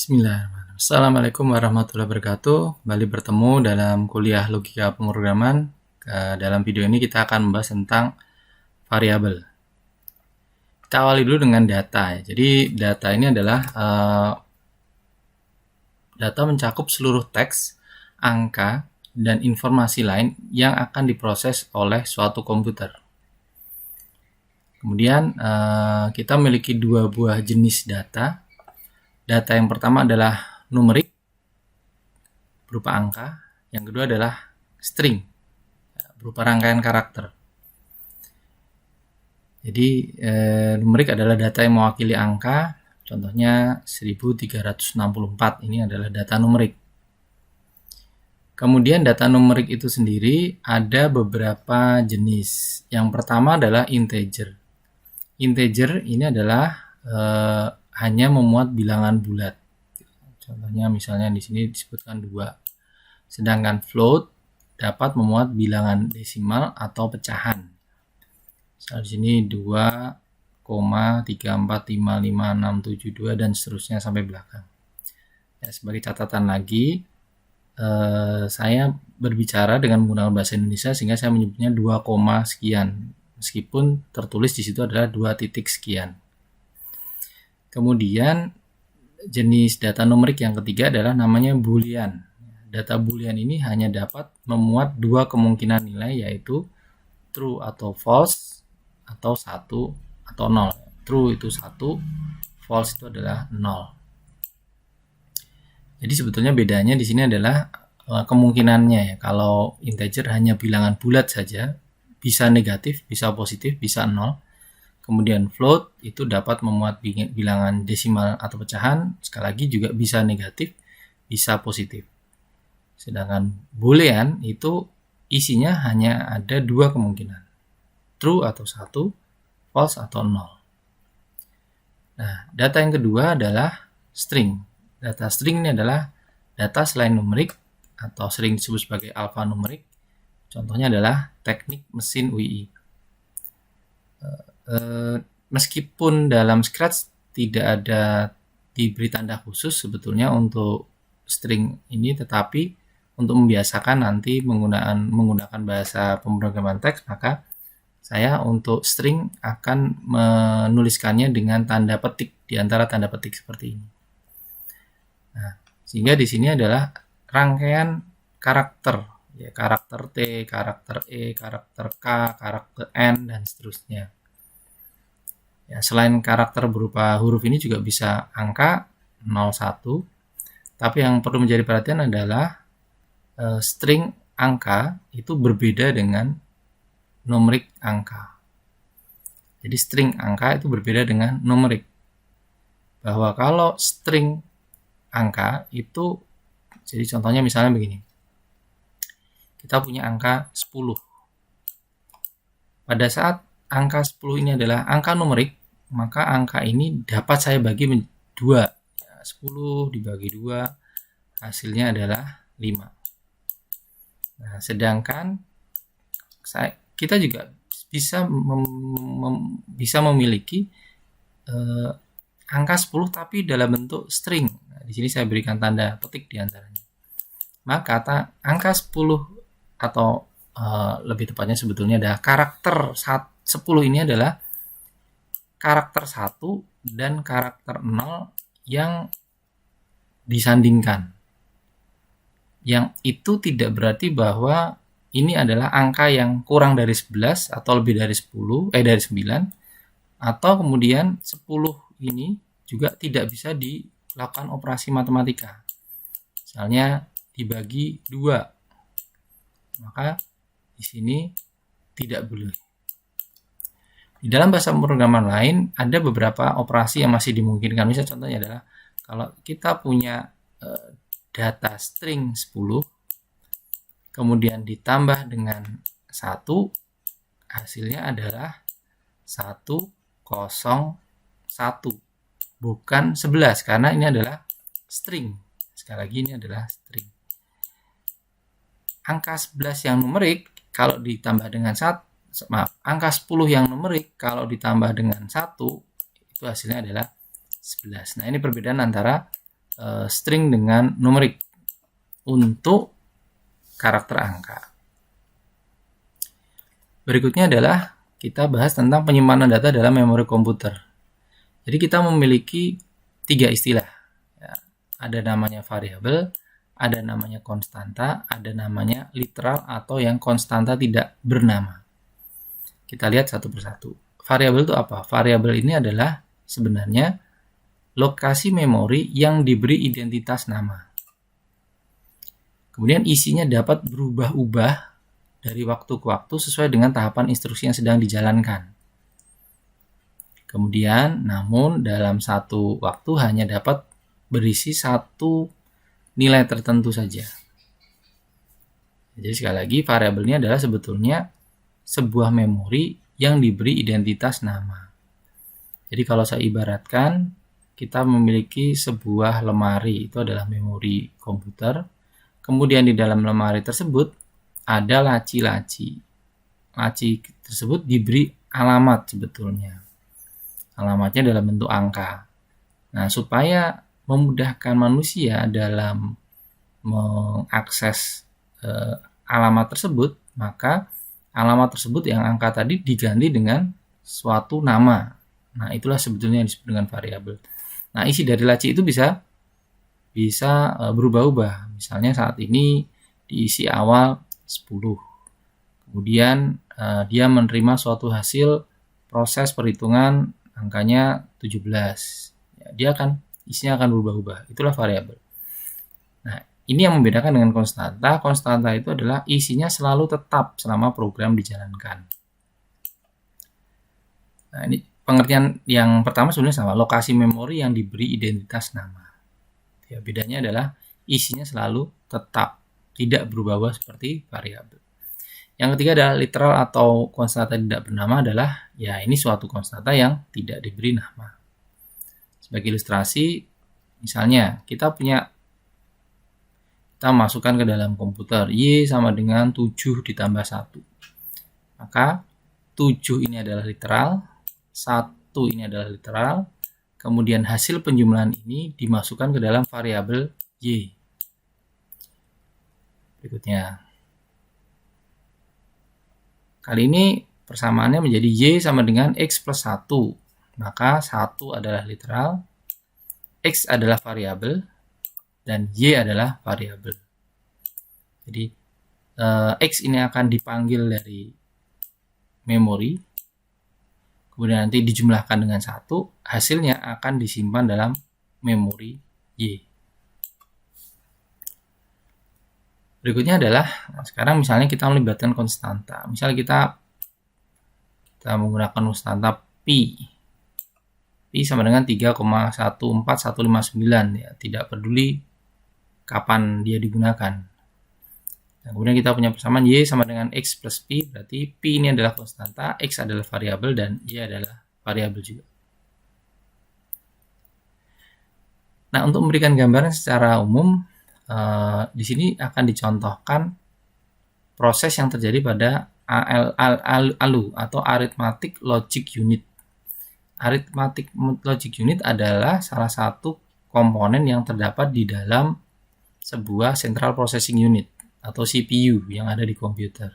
Bismillahirrahmanirrahim. Assalamualaikum warahmatullahi wabarakatuh. Kembali bertemu dalam kuliah logika pemrograman. Dalam video ini kita akan membahas tentang variabel. Kita awali dulu dengan data. Jadi data ini adalah data mencakup seluruh teks, angka, dan informasi lain yang akan diproses oleh suatu komputer. Kemudian kita memiliki dua buah jenis data. Data yang pertama adalah numerik berupa angka, yang kedua adalah string berupa rangkaian karakter. Jadi numerik adalah data yang mewakili angka, contohnya 1364, ini adalah data numerik. Kemudian data numerik itu sendiri ada beberapa jenis. Yang pertama adalah integer. Integer ini adalah hanya memuat bilangan bulat. Contohnya misalnya di sini disebutkan 2. Sedangkan float dapat memuat bilangan desimal atau pecahan. Misalnya di sini 2,34555672 dan seterusnya sampai belakang. Ya, sebagai catatan lagi, saya berbicara dengan menggunakan bahasa Indonesia sehingga saya menyebutnya 2, sekian. Meskipun tertulis di situ adalah 2 titik sekian. Kemudian jenis data numerik yang ketiga adalah namanya boolean. Data boolean ini hanya dapat memuat 2 kemungkinan nilai, yaitu true atau false, atau 1 atau 0. True itu 1, false itu adalah 0. Jadi sebetulnya bedanya di sini adalah kemungkinannya ya. Kalau integer hanya bilangan bulat saja, bisa negatif, bisa positif, bisa 0. Kemudian float itu dapat memuat bilangan desimal atau pecahan, sekali lagi juga bisa negatif, bisa positif. Sedangkan boolean itu isinya hanya ada 2 kemungkinan, true atau 1, false atau 0. Nah, data yang kedua adalah string. Data string ini adalah data selain numerik atau sering disebut sebagai alphanumerik. Contohnya adalah teknik mesin UI. Meskipun dalam Scratch tidak ada diberi tanda khusus sebetulnya untuk string ini, tetapi untuk membiasakan nanti menggunakan bahasa pemrograman teks, maka saya untuk string akan menuliskannya dengan tanda petik di antara tanda petik seperti ini. Nah, sehingga di sini adalah rangkaian karakter, ya, karakter T, karakter E, karakter K, karakter N, dan seterusnya. Ya, selain karakter berupa huruf ini juga bisa angka 01, tapi yang perlu menjadi perhatian adalah string angka itu berbeda dengan numerik angka. Jadi string angka itu berbeda dengan numerik. Bahwa kalau string angka itu, jadi contohnya misalnya begini. Kita punya angka 10. Pada saat angka 10 ini adalah angka numerik, maka angka ini dapat saya bagi 2. 10 dibagi 2, hasilnya adalah 5. Nah, sedangkan kita juga bisa memiliki angka 10 tapi dalam bentuk string. Nah, di sini saya berikan tanda petik di antaranya. Maka angka 10 atau lebih tepatnya sebetulnya adalah karakter 10 ini adalah karakter 1 dan karakter 0 yang disandingkan. Yang itu tidak berarti bahwa ini adalah angka yang kurang dari 11 atau lebih dari 9, atau kemudian 10 ini juga tidak bisa dilakukan operasi matematika. Misalnya dibagi 2. Maka di sini tidak boleh. Di dalam bahasa pemrograman lain ada beberapa operasi yang masih dimungkinkan. Misalnya contohnya adalah kalau kita punya data string 10 kemudian ditambah dengan 1, hasilnya adalah 101, bukan 11 karena ini adalah string. Sekali lagi ini adalah string. Angka 11 yang numerik kalau ditambah dengan 1, angka 10 yang numerik kalau ditambah dengan 1 itu hasilnya adalah 11. Nah, ini perbedaan antara string dengan numerik untuk karakter angka. Berikutnya adalah kita bahas tentang penyimpanan data dalam memori komputer. Jadi kita memiliki 3 istilah. Ya, ada namanya variabel, ada namanya konstanta, ada namanya literal atau yang konstanta tidak bernama. Kita lihat satu persatu. Variabel itu apa? Variabel ini adalah sebenarnya lokasi memori yang diberi identitas nama. Kemudian isinya dapat berubah-ubah dari waktu ke waktu sesuai dengan tahapan instruksi yang sedang dijalankan. Kemudian, namun dalam satu waktu hanya dapat berisi satu nilai tertentu saja. Jadi sekali lagi, variabel ini adalah sebetulnya sebuah memori yang diberi identitas nama. Jadi kalau saya ibaratkan, kita memiliki sebuah lemari, itu adalah memori komputer. Kemudian di dalam lemari tersebut ada laci-laci. Laci tersebut diberi alamat sebetulnya. Alamatnya dalam bentuk angka. Nah, supaya memudahkan manusia dalam mengakses alamat tersebut, maka alamat tersebut yang angka tadi diganti dengan suatu nama. Nah, itulah sebetulnya yang disebut dengan variabel. Nah, isi dari laci itu bisa berubah-ubah. Misalnya saat ini diisi awal 10. Kemudian dia menerima suatu hasil proses perhitungan angkanya 17. Ya, isinya akan berubah-ubah. Itulah variabel. Nah, ini yang membedakan dengan konstanta. Konstanta itu adalah isinya selalu tetap selama program dijalankan. Nah, ini pengertian yang pertama sebenarnya sama. Lokasi memori yang diberi identitas nama. Ya, bedanya adalah isinya selalu tetap, tidak berubah-ubah seperti variabel. Yang ketiga adalah literal atau konstanta tidak bernama adalah, ya ini suatu konstanta yang tidak diberi nama. Sebagai ilustrasi, misalnya kita masukkan ke dalam komputer, Y sama dengan 7 ditambah 1. Maka 7 ini adalah literal, 1 ini adalah literal, kemudian hasil penjumlahan ini dimasukkan ke dalam variabel Y. Berikutnya. Kali ini persamaannya menjadi Y sama dengan X plus 1. Maka 1 adalah literal, X adalah variabel, dan Y adalah variabel. Jadi, X ini akan dipanggil dari memori, kemudian nanti dijumlahkan dengan 1, hasilnya akan disimpan dalam memori Y. Berikutnya adalah, sekarang misalnya kita melibatkan konstanta. Misalnya kita menggunakan konstanta Pi. Pi sama dengan 3,14159. Ya, tidak peduli kapan dia digunakan. Nah, kemudian kita punya persamaan Y sama dengan X plus Pi. Berarti Pi ini adalah konstanta, X adalah variabel, dan Y adalah variabel juga. Nah, untuk memberikan gambaran secara umum, di sini akan dicontohkan proses yang terjadi pada ALU atau Arithmetic Logic Unit. Arithmetic Logic Unit adalah salah satu komponen yang terdapat di dalam sebuah Central Processing Unit atau CPU yang ada di komputer.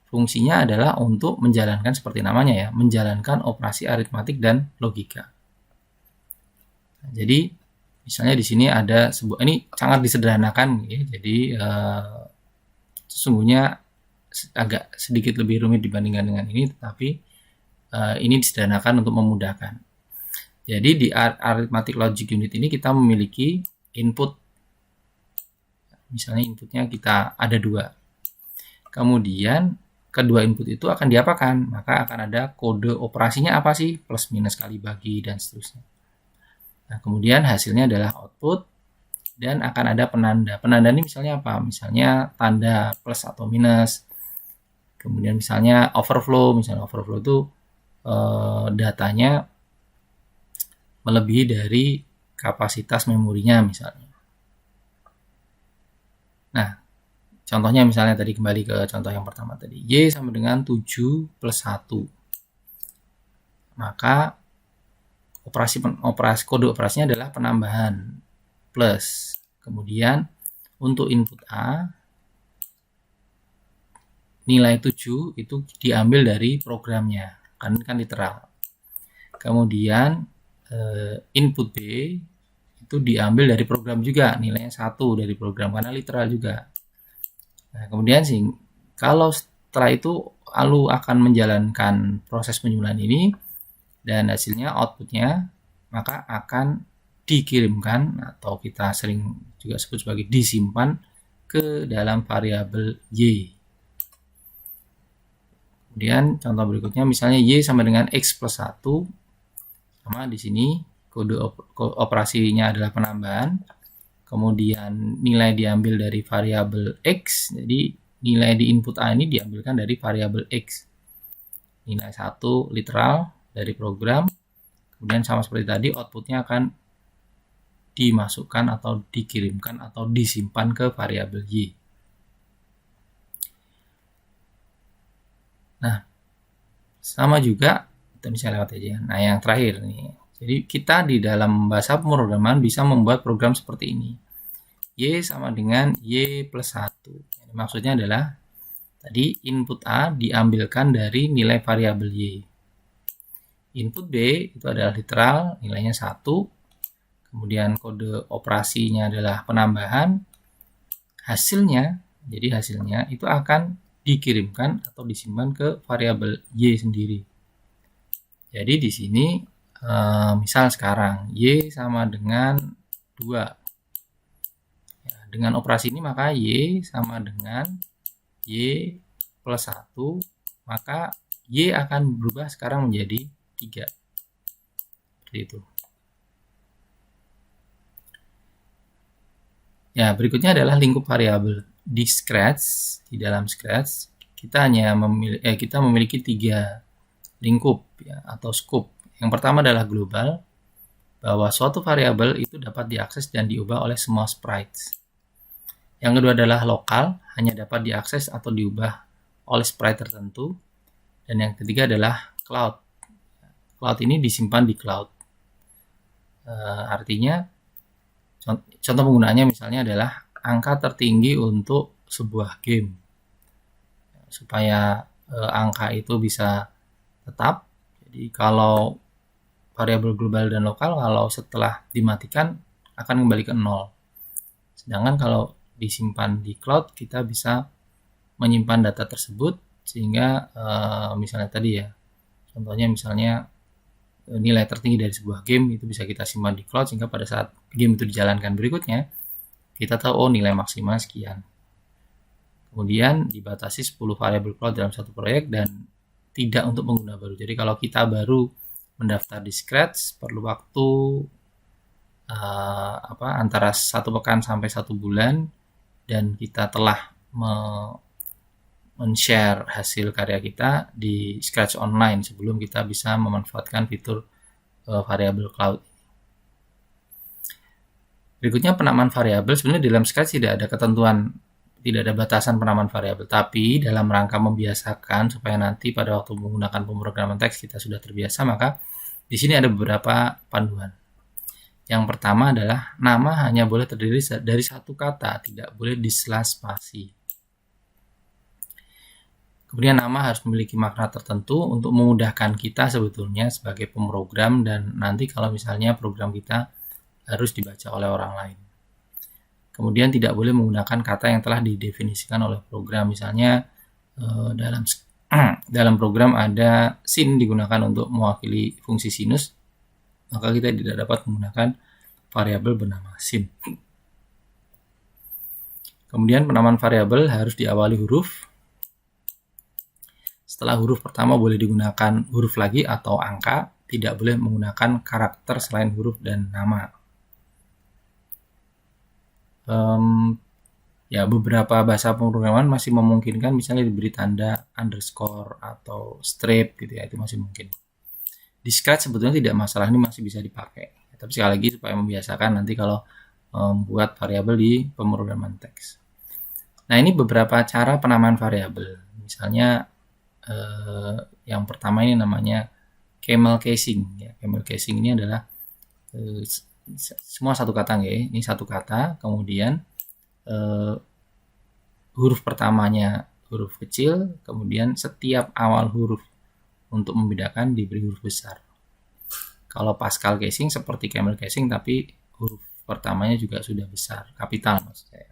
Fungsinya adalah untuk menjalankan seperti namanya ya, menjalankan operasi aritmatik dan logika. Nah, jadi misalnya di sini ada sebuah, ini sangat disederhanakan ya, jadi sesungguhnya agak sedikit lebih rumit dibandingkan dengan ini, tetapi ini disederhanakan untuk memudahkan. Jadi di Arithmetic Logic Unit ini kita memiliki input, misalnya inputnya kita ada 2. Kemudian kedua input itu akan diapakan? Maka akan ada kode operasinya apa sih? Plus, minus, kali, bagi, dan seterusnya. Nah, kemudian hasilnya adalah output dan akan ada penanda. Penanda ini misalnya apa? Misalnya tanda plus atau minus. Kemudian misalnya overflow. Misalnya overflow itu datanya melebihi dari kapasitas memorinya misalnya. Nah, contohnya misalnya tadi, kembali ke contoh yang pertama tadi. Y sama dengan 7 plus 1. Maka kode operasinya adalah penambahan. plus. Kemudian untuk input A nilai 7 itu diambil dari programnya, kan literal. Kemudian input B itu diambil dari program juga, nilainya 1 dari program karena literal juga. Nah, kemudian sih kalau setelah itu lalu akan menjalankan proses penjumlahan ini dan hasilnya outputnya maka akan dikirimkan atau kita sering juga sebut sebagai disimpan ke dalam variabel Y. Kemudian contoh berikutnya misalnya Y sama dengan X plus 1, sama di sini kode operasinya adalah penambahan, kemudian nilai diambil dari variabel X, jadi nilai di input A ini diambilkan dari variabel X. Nilai 1 literal dari program, kemudian sama seperti tadi outputnya akan dimasukkan atau dikirimkan atau disimpan ke variabel Y. Nah, sama juga kita bisa lewat aja. Nah, yang terakhir nih. Jadi kita di dalam bahasa pemrograman bisa membuat program seperti ini. Y sama dengan Y plus 1. Jadi, maksudnya adalah tadi input A diambilkan dari nilai variabel Y. Input B itu adalah literal, nilainya 1. Kemudian kode operasinya adalah penambahan. Hasilnya, jadi hasilnya itu akan dikirimkan atau disimpan ke variabel Y sendiri. Jadi di sini misal sekarang Y sama dengan 2. Ya, dengan operasi ini maka Y sama dengan Y plus 1, maka Y akan berubah sekarang menjadi 3. Seperti itu. Ya, berikutnya adalah lingkup variabel. Di Scratch, di dalam Scratch, kita hanya memiliki 3 lingkup ya, atau scope. Yang pertama adalah global, bahwa suatu variabel itu dapat diakses dan diubah oleh semua sprites. Yang kedua adalah lokal, hanya dapat diakses atau diubah oleh sprite tertentu. Dan yang ketiga adalah cloud. Cloud ini disimpan di cloud. Artinya, contoh penggunaannya misalnya adalah angka tertinggi untuk sebuah game. Supaya angka itu bisa tetap. Jadi kalau variabel global dan lokal kalau setelah dimatikan akan kembali ke 0. Sedangkan kalau disimpan di cloud kita bisa menyimpan data tersebut sehingga misalnya tadi ya. Contohnya misalnya nilai tertinggi dari sebuah game itu bisa kita simpan di cloud sehingga pada saat game itu dijalankan berikutnya kita tahu oh nilai maksimal sekian. Kemudian dibatasi 10 variabel cloud dalam satu proyek dan tidak untuk pengguna baru. Jadi kalau kita baru mendaftar di Scratch perlu waktu antara 1 pekan sampai 1 bulan dan kita telah men-share hasil karya kita di Scratch Online sebelum kita bisa memanfaatkan fitur variabel cloud. Berikutnya penamaan variabel. Sebenarnya di dalam Scratch tidak ada ketentuan, tidak ada batasan penamaan variabel, tapi dalam rangka membiasakan supaya nanti pada waktu menggunakan pemrograman teks kita sudah terbiasa, maka di sini ada beberapa panduan. Yang pertama adalah nama hanya boleh terdiri dari satu kata, tidak boleh disela spasi. Kemudian nama harus memiliki makna tertentu untuk memudahkan kita sebetulnya sebagai pemrogram dan nanti kalau misalnya program kita harus dibaca oleh orang lain. Kemudian tidak boleh menggunakan kata yang telah didefinisikan oleh program. Misalnya dalam program ada sin digunakan untuk mewakili fungsi sinus, maka kita tidak dapat menggunakan variabel bernama sin. Kemudian penamaan variabel harus diawali huruf. Setelah huruf pertama boleh digunakan huruf lagi atau angka, tidak boleh menggunakan karakter selain huruf dan nama. Ya beberapa bahasa pemrograman masih memungkinkan misalnya diberi tanda underscore atau strip gitu ya, itu masih mungkin. Di Scratch sebetulnya tidak masalah, ini masih bisa dipakai. Tapi sekali lagi supaya membiasakan nanti kalau membuat variabel di pemrograman teks. Nah ini beberapa cara penamaan variabel. Misalnya yang pertama ini namanya camel casing. Ya, camel casing ini adalah semua satu kata nggih. Ini satu kata, kemudian huruf pertamanya huruf kecil, kemudian setiap awal huruf untuk membedakan diberi huruf besar. Kalau Pascal casing seperti camel casing, tapi huruf pertamanya juga sudah besar, kapital maksud saya.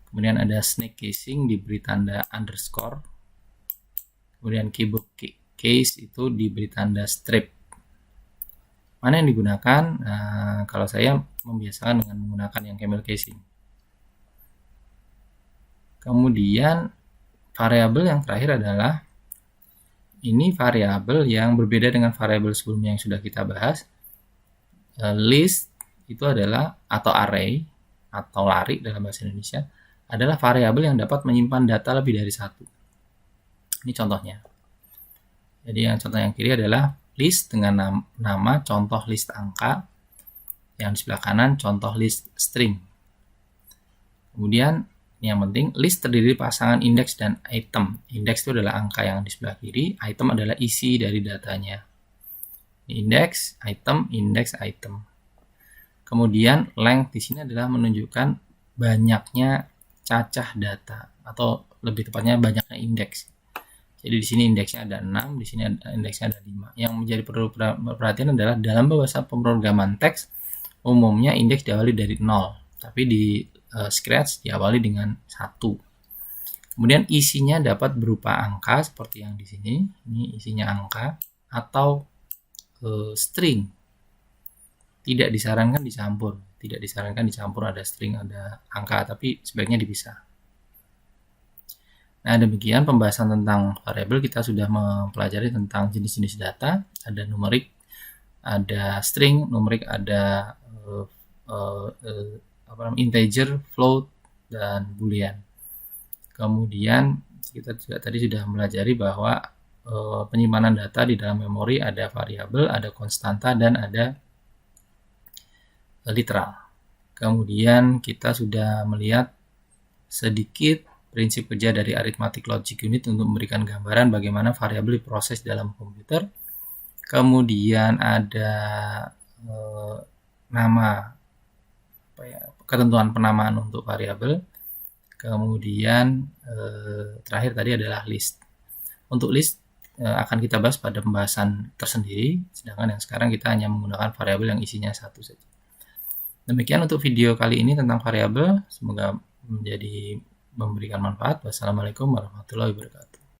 Kemudian ada snake casing diberi tanda underscore. Kemudian keyboard case itu diberi tanda strip. Mana yang digunakan? Nah, kalau saya membiasakan dengan menggunakan yang camel casing. Kemudian variabel yang terakhir adalah ini variabel yang berbeda dengan variabel sebelumnya yang sudah kita bahas. List itu adalah atau array atau lari dalam bahasa Indonesia adalah variabel yang dapat menyimpan data lebih dari satu. Ini contohnya. Jadi yang contoh yang kiri adalah list dengan nama contoh list angka, yang di sebelah kanan contoh list string. Kemudian ini yang penting, list terdiri dari pasangan indeks dan item. Indeks itu adalah angka yang di sebelah kiri, item adalah isi dari datanya. Indeks, item, indeks, item. Kemudian length di sini adalah menunjukkan banyaknya cacah data, atau lebih tepatnya banyaknya indeks. Jadi di sini indeksnya ada 6, di sini indeksnya ada 5. Yang menjadi perlu perhatian adalah dalam bahasa pemrograman teks umumnya indeks diawali dari 0, tapi di Scratch diawali dengan 1. Kemudian isinya dapat berupa angka seperti yang di sini. Ini isinya angka atau string. Tidak disarankan dicampur. Tidak disarankan dicampur ada string, ada angka, tapi sebaiknya dipisah. Nah, demikian pembahasan tentang variabel. Kita sudah mempelajari tentang jenis-jenis data. Ada numerik, ada string, numerik ada integer, float, dan boolean. Kemudian kita juga tadi sudah melajari bahwa penyimpanan data di dalam memori ada variabel, ada konstanta, dan ada literal. Kemudian kita sudah melihat sedikit prinsip kerja dari arithmetic logic unit untuk memberikan gambaran bagaimana variabel diproses dalam komputer. Kemudian ada nama ketentuan penamaan untuk variabel. Kemudian terakhir tadi adalah list. Untuk list akan kita bahas pada pembahasan tersendiri, sedangkan yang sekarang kita hanya menggunakan variabel yang isinya satu saja. Demikian untuk video kali ini tentang variabel. Semoga memberikan manfaat. Wassalamualaikum warahmatullahi wabarakatuh.